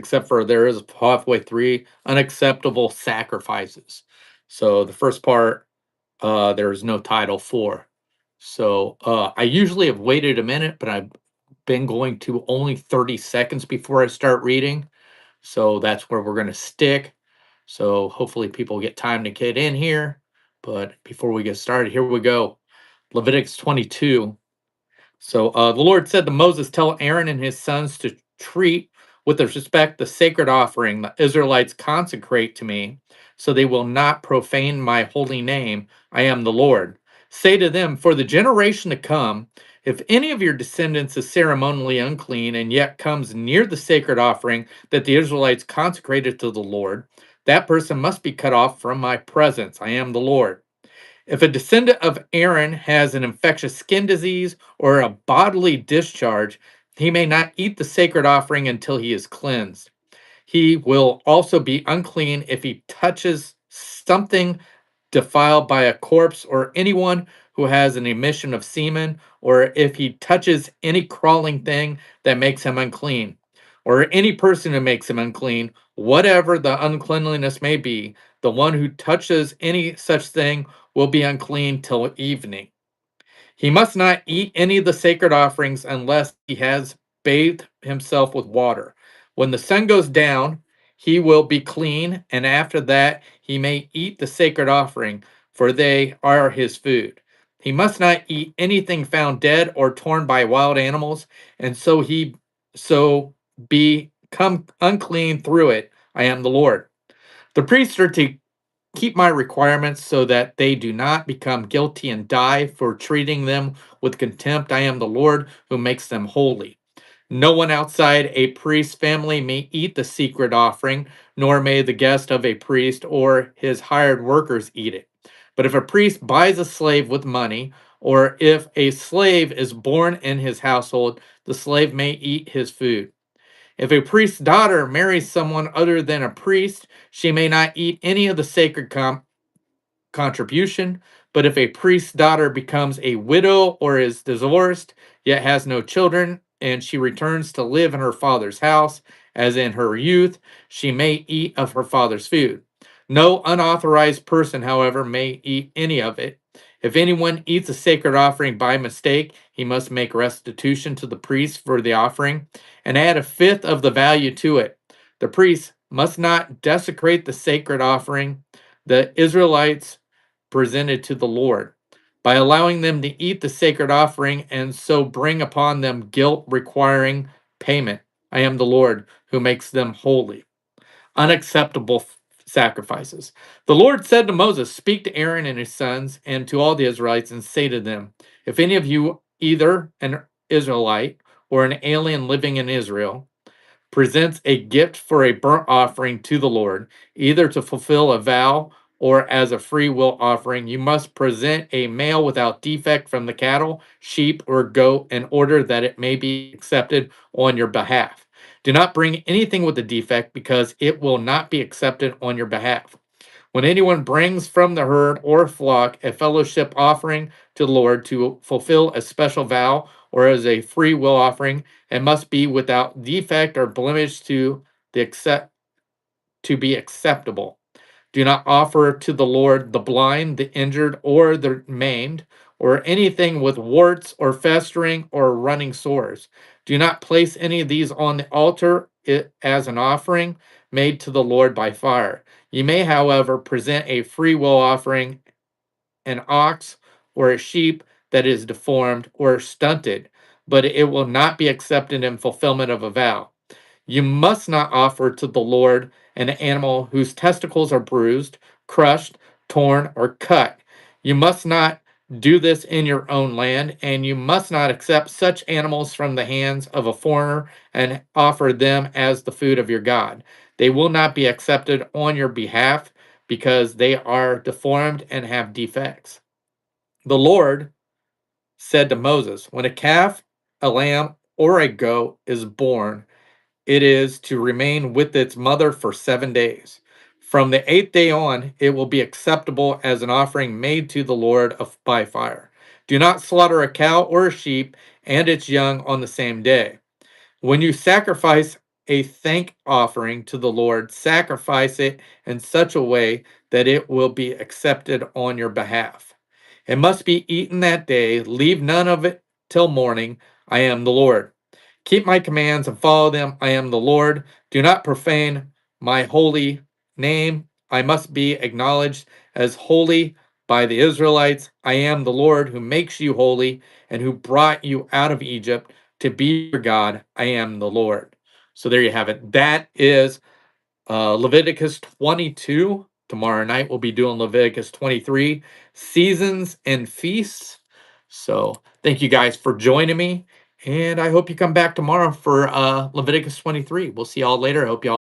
except for there is halfway three unacceptable sacrifices. So the first part, there is no title for. So I usually have waited a minute, but I've been going to only 30 seconds before I start reading. So that's where we're going to stick. So hopefully people get time to get in here. But before we get started, here we go. Leviticus 22. So the Lord said to Moses, "Tell Aaron and his sons to treat with respect the sacred offering the Israelites consecrate to me, so they will not profane my holy name. I am the Lord. Say to them, for the generation to come, if any of your descendants is ceremonially unclean and yet comes near the sacred offering that the Israelites consecrated to the Lord, that person must be cut off from my presence. I am the Lord. If a descendant of Aaron has an infectious skin disease or a bodily discharge, he may not eat the sacred offering until he is cleansed. He will also be unclean if he touches something defiled by a corpse or anyone who has an emission of semen, or if he touches any crawling thing that makes him unclean, or any person who makes him unclean, whatever the uncleanliness may be, the one who touches any such thing will be unclean till evening. He must not eat any of the sacred offerings unless he has bathed himself with water. When the sun goes down, he will be clean, and after that he may eat the sacred offering, for they are his food. He must not eat anything found dead or torn by wild animals, and so become unclean through it. I am the Lord. The priests are to keep my requirements so that they do not become guilty and die for treating them with contempt. I am the Lord who makes them holy. No one outside a priest's family may eat the secret offering, nor may the guest of a priest or his hired workers eat it. But if a priest buys a slave with money, or if a slave is born in his household, the slave may eat his food. If a priest's daughter marries someone other than a priest, she may not eat any of the sacred contribution. But if a priest's daughter becomes a widow or is divorced, yet has no children, and she returns to live in her father's house, as in her youth, she may eat of her father's food. No unauthorized person, however, may eat any of it. If anyone eats a sacred offering by mistake, he must make restitution to the priest for the offering and add a fifth of the value to it. The priest must not desecrate the sacred offering the Israelites presented to the Lord by allowing them to eat the sacred offering and so bring upon them guilt requiring payment. I am the Lord who makes them holy. Unacceptable sacrifices. The Lord said to Moses, "Speak to Aaron and his sons and to all the Israelites and say to them, if any of you, either an Israelite or an alien living in Israel, presents a gift for a burnt offering to the Lord, either to fulfill a vow or as a free will offering, you must present a male without defect from the cattle, sheep, or goat in order that it may be accepted on your behalf. Do not bring anything with a defect because it will not be accepted on your behalf. When anyone brings from the herd or flock a fellowship offering to the Lord to fulfill a special vow or as a free will offering, it must be without defect or blemish to be acceptable. Do not offer to the Lord the blind, the injured, or the maimed, or anything with warts or festering or running sores. Do not place any of these on the altar as an offering made to the Lord by fire. You may, however, present a free will offering, an ox or a sheep that is deformed or stunted, but it will not be accepted in fulfillment of a vow. You must not offer to the Lord an animal whose testicles are bruised, crushed, torn, or cut. You must not do this in your own land, and you must not accept such animals from the hands of a foreigner and offer them as the food of your God. They will not be accepted on your behalf because they are deformed and have defects. The Lord said to Moses, when a calf, a lamb, or a goat is born, it is to remain with its mother for 7 days. From the eighth day on, it will be acceptable as an offering made to the Lord by fire. Do not slaughter a cow or a sheep and its young on the same day. When you sacrifice a thank offering to the Lord, sacrifice it in such a way that it will be accepted on your behalf. It must be eaten that day. Leave none of it till morning. I am the Lord. Keep my commands and follow them. I am the Lord. Do not profane my holy name. I must be acknowledged as holy by the Israelites. I am the Lord who makes you holy and who brought you out of Egypt to be your God. I am the Lord. So there you have it. That is Leviticus 22. Tomorrow night we'll be doing Leviticus 23, seasons and feasts. So thank you guys for joining me. And I hope you come back tomorrow for Leviticus 23. We'll see y'all later. I hope y'all